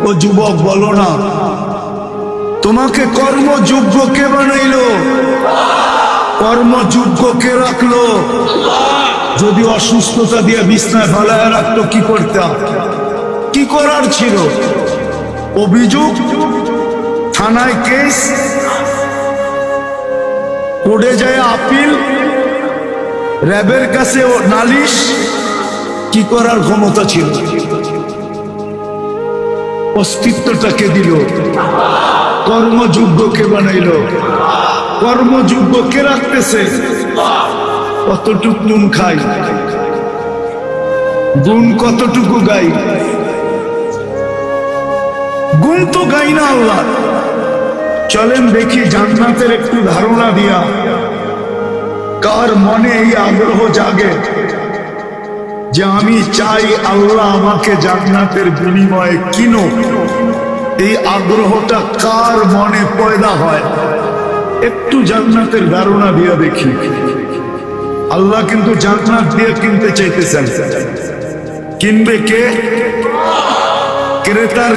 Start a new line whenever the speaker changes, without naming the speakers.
ও যুবক বলো না, তোমাকে কর্মযোগ্য কে বানাইলো? কর্মযোগ্য কে রাখলো? যদি অসুস্থতা দিয়ে বিছনায় ফেলায় রাখতো কি করতাম? কি করার ছিল? অভিযোগ, থানায় কেস, কোর্টে যায় আপিল, র্যাবের কাছে নালিশ, কি করার ক্ষমতা ছিল? অস্তিত্বটাকে দিল, কর্মযোগ্য কে বানাইল? কর্মযোগ্য কে রাখতেছে? কতটুকু নুন খাই, গুণ কতটুকু গাই? গুণ তো গাই না আল্লাহ। চলেন দেখি জান্নাতের একটু ধারণা দিয়া কার মনে এই আগ্রহ জাগে যে আমি চাই আল্লাহ আমাকে জান্নাতের বিনিময়ে কিনো। এই আগ্রহটা কার মনে পয়দা হয়? একটু জান্নাতের ধারণা দিয়া দেখি। আল্লাহ কিন্তু জান্নাত দিয়ে কিনতে চাইতেছেন। কিনবে কে? ক্রেতার